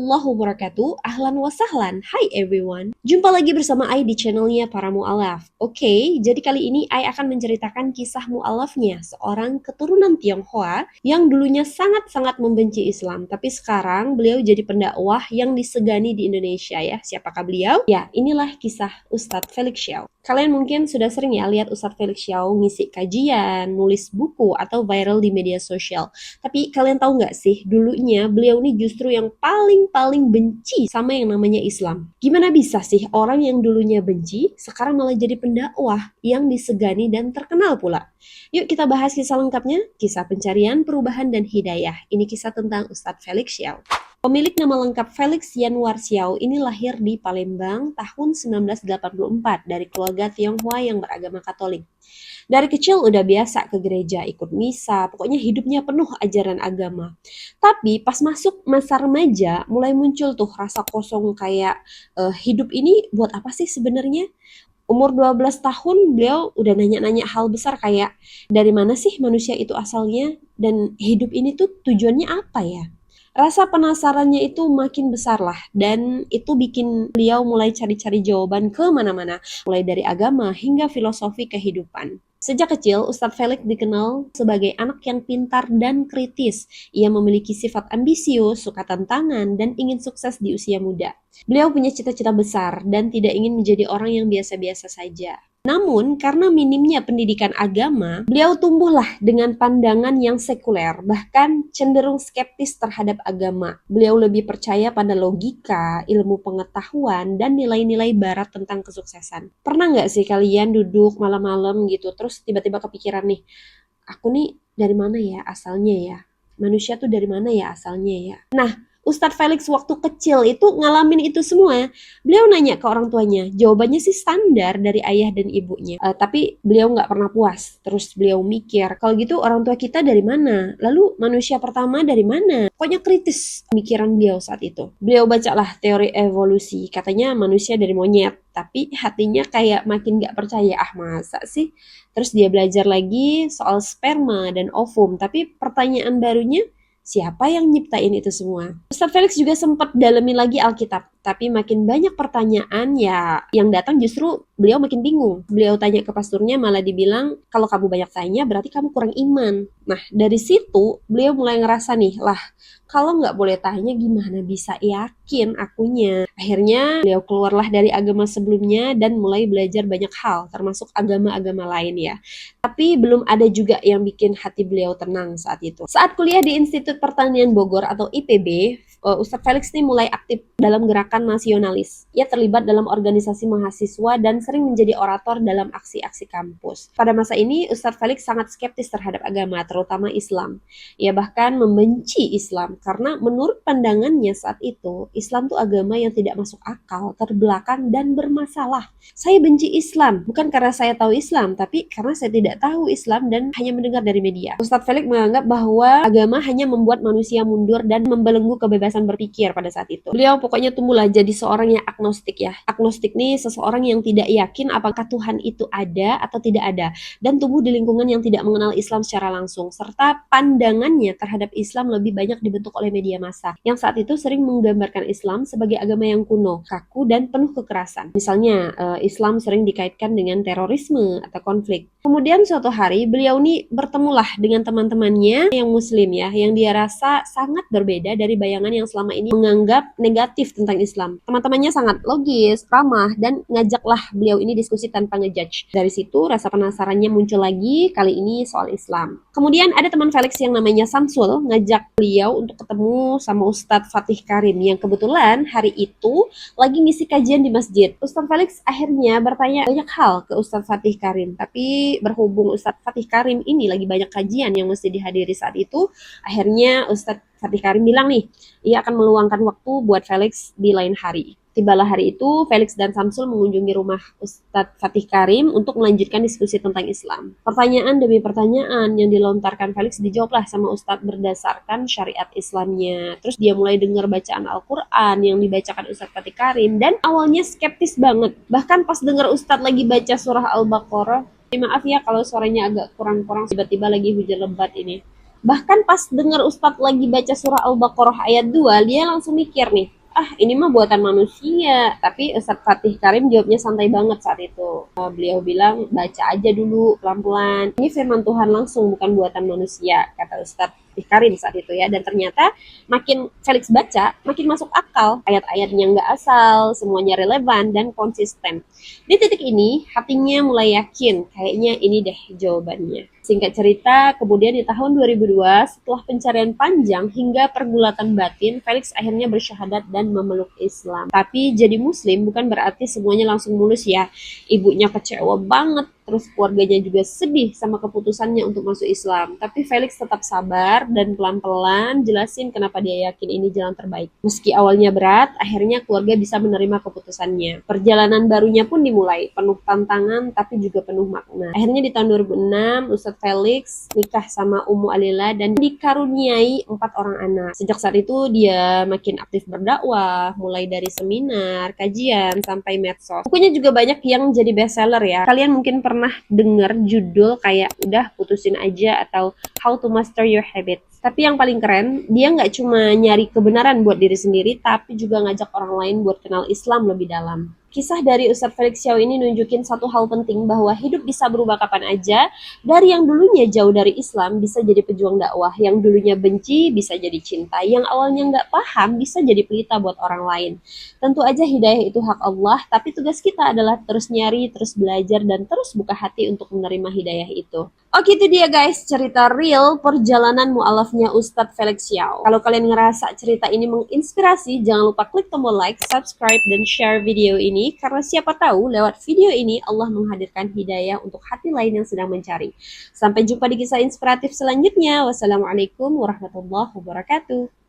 warahmatullahi wabarakatuh. Ahlan wa sahlan. Hi everyone. Jumpa lagi bersama Ai di channelnya Para Mu'alaf. Oke, jadi kali ini Ai akan menceritakan kisah mu'alafnya, seorang keturunan Tionghoa yang dulunya sangat-sangat membenci Islam. Tapi sekarang beliau jadi pendakwah yang disegani di Indonesia ya. Siapakah beliau? Ya, inilah kisah Ustadz Felix Xiao. Kalian mungkin sudah sering ya lihat Ustadz Felix Xiao ngisi kajian, nulis buku, atau viral di media sosial. Tapi kalian tahu nggak sih, dulunya beliau ini justru yang paling benci sama yang namanya Islam. Gimana bisa sih orang yang dulunya benci, sekarang malah jadi pendakwah yang disegani dan terkenal pula? Yuk kita bahas kisah lengkapnya, kisah pencarian, perubahan, dan hidayah. Ini kisah tentang Ustadz Felix Xiao. Pemilik nama lengkap Felix Yanwar Xiao ini lahir di Palembang tahun 1984 dari keluarga Tionghoa yang beragama Katolik. Dari kecil udah biasa ke gereja, ikut misa, pokoknya hidupnya penuh ajaran agama. Tapi pas masuk masa remaja, mulai muncul tuh rasa kosong kayak hidup ini buat apa sih sebenarnya? Umur 12 tahun beliau udah nanya-nanya hal besar kayak dari mana sih manusia itu asalnya dan hidup ini tuh tujuannya apa ya? Rasa penasarannya itu makin besar lah dan itu bikin beliau mulai cari-cari jawaban ke mana-mana, mulai dari agama hingga filosofi kehidupan. Sejak kecil, Ustadz Felix dikenal sebagai anak yang pintar dan kritis. Ia memiliki sifat ambisius, suka tantangan, dan ingin sukses di usia muda. Beliau punya cita-cita besar dan tidak ingin menjadi orang yang biasa-biasa saja. Namun, karena minimnya pendidikan agama, beliau tumbuhlah dengan pandangan yang sekuler, bahkan cenderung skeptis terhadap agama. Beliau lebih percaya pada logika, ilmu pengetahuan, dan nilai-nilai barat tentang kesuksesan. Pernah nggak sih kalian duduk malam-malam gitu, terus tiba-tiba kepikiran nih, aku nih dari mana ya asalnya ya? Manusia tuh dari mana ya asalnya ya? Nah, Ustadz Felix waktu kecil itu ngalamin itu semua. Beliau nanya ke orang tuanya, jawabannya sih standar dari ayah dan ibunya. Tapi beliau nggak pernah puas. Terus beliau mikir, kalau gitu orang tua kita dari mana? Lalu manusia pertama dari mana? Pokoknya kritis pemikiran beliau saat itu. Beliau bacalah teori evolusi, katanya manusia dari monyet. Tapi hatinya kayak makin nggak percaya, masa sih? Terus dia belajar lagi soal sperma dan ovum. Tapi pertanyaan barunya, siapa yang nyiptain itu semua? Ustadz Felix juga sempat dalemin lagi Alkitab, tapi makin banyak pertanyaan ya yang datang justru beliau makin bingung. Beliau tanya ke pasturnya malah dibilang, kalau kamu banyak tanya berarti kamu kurang iman. Nah dari situ beliau mulai ngerasa nih, lah kalau nggak boleh tanya gimana bisa yakin akunya. Akhirnya beliau keluarlah dari agama sebelumnya dan mulai belajar banyak hal, termasuk agama-agama lain ya. Tapi belum ada juga yang bikin hati beliau tenang saat itu. Saat kuliah di Institut Pertanian Bogor atau IPB, Ustadz Felix ini mulai aktif dalam gerakan nasionalis. Ia terlibat dalam organisasi mahasiswa dan sering menjadi orator dalam aksi-aksi kampus. Pada masa ini, Ustadz Felix sangat skeptis terhadap agama, terutama Islam. Ia bahkan membenci Islam karena menurut pandangannya saat itu, Islam itu agama yang tidak masuk akal, terbelakang, dan bermasalah. Saya benci Islam, bukan karena saya tahu Islam, tapi karena saya tidak tahu Islam dan hanya mendengar dari media. Ustadz Felix menganggap bahwa agama hanya membuat manusia mundur dan membelenggu kebebasan berpikir pada saat itu. Beliau pokoknya tumbuhlah jadi seorang yang agnostik ya. Agnostik nih seseorang yang tidak yakin apakah Tuhan itu ada atau tidak ada, dan tumbuh di lingkungan yang tidak mengenal Islam secara langsung, serta pandangannya terhadap Islam lebih banyak dibentuk oleh media massa yang saat itu sering menggambarkan Islam sebagai agama yang kuno, kaku, dan penuh kekerasan. Misalnya Islam sering dikaitkan dengan terorisme atau konflik. Kemudian suatu hari beliau nih bertemulah dengan teman-temannya yang muslim ya, yang dia rasa sangat berbeda dari bayangan yang selama ini menganggap negatif tentang Islam. Teman-temannya sangat logis, ramah, dan ngajaklah beliau ini diskusi tanpa ngejudge. Dari situ rasa penasarannya muncul lagi, kali ini soal Islam. Kemudian ada teman Felix yang namanya Samsul ngajak beliau untuk ketemu sama Ustadz Fatih Karim yang kebetulan hari itu lagi ngisi kajian di masjid. Ustadz Felix akhirnya bertanya banyak hal ke Ustadz Fatih Karim, tapi berhubung Ustadz Fatih Karim ini lagi banyak kajian yang mesti dihadiri saat itu, akhirnya Ustadz Fatih Karim bilang nih, ia akan meluangkan waktu buat Felix di lain hari. Tibalah hari itu, Felix dan Samsul mengunjungi rumah Ustadz Fatih Karim untuk melanjutkan diskusi tentang Islam. Pertanyaan demi pertanyaan yang dilontarkan Felix dijawablah sama Ustadz berdasarkan syariat Islamnya. Terus dia mulai dengar bacaan Al-Quran yang dibacakan Ustadz Fatih Karim, dan awalnya skeptis banget. Bahkan pas dengar Ustadz lagi baca surah Al-Baqarah, maaf ya kalau suaranya agak kurang-kurang, tiba-tiba lagi hujan lebat ini. Bahkan pas dengar Ustadz lagi baca surah Al-Baqarah ayat 2, dia langsung mikir nih, ah ini mah buatan manusia. Tapi Ustadz Fatih Karim jawabnya santai banget saat itu. Beliau bilang, baca aja dulu pelan-pelan. Ini firman Tuhan langsung, bukan buatan manusia, kata Ustadz Fatih Karim saat itu ya. Dan ternyata makin Felix baca, makin masuk akal. Ayat-ayatnya nggak asal, semuanya relevan dan konsisten. Di titik ini, hatinya mulai yakin, kayaknya ini deh jawabannya. Singkat cerita, kemudian di tahun 2002, setelah pencarian panjang hingga pergulatan batin, Felix akhirnya bersyahadat dan memeluk Islam. Tapi jadi muslim bukan berarti semuanya langsung mulus ya. Ibunya kecewa banget, terus keluarganya juga sedih sama keputusannya untuk masuk Islam. Tapi Felix tetap sabar dan pelan-pelan jelasin kenapa dia yakin ini jalan terbaik. Meski awalnya berat, akhirnya keluarga bisa menerima keputusannya. Perjalanan barunya pun dimulai, penuh tantangan tapi juga penuh makna. Akhirnya di tahun 2006, Ustadz Felix nikah sama Ummu Alila dan dikaruniai 4 orang anak. Sejak saat itu dia makin aktif berdakwah, mulai dari seminar, kajian, sampai medsos. Bukunya juga banyak yang jadi bestseller ya. Kalian mungkin pernah dengar judul kayak udah putusin aja atau How to Master Your Habits. Tapi yang paling keren, dia nggak cuma nyari kebenaran buat diri sendiri, tapi juga ngajak orang lain buat kenal Islam lebih dalam. Kisah dari Ustadz Felix Xiao ini nunjukin satu hal penting bahwa hidup bisa berubah kapan aja. Dari yang dulunya jauh dari Islam bisa jadi pejuang dakwah, yang dulunya benci bisa jadi cinta, yang awalnya nggak paham bisa jadi pelita buat orang lain. Tentu aja hidayah itu hak Allah, tapi tugas kita adalah terus nyari, terus belajar, dan terus buka hati untuk menerima hidayah itu. Oke, itu dia guys, cerita real perjalanan mu'alafnya Ustadz Felix Xiao. Kalau kalian ngerasa cerita ini menginspirasi, jangan lupa klik tombol like, subscribe, dan share video ini. Karena siapa tahu lewat video ini Allah menghadirkan hidayah untuk hati lain yang sedang mencari. Sampai jumpa di kisah inspiratif selanjutnya. Wassalamualaikum warahmatullahi wabarakatuh.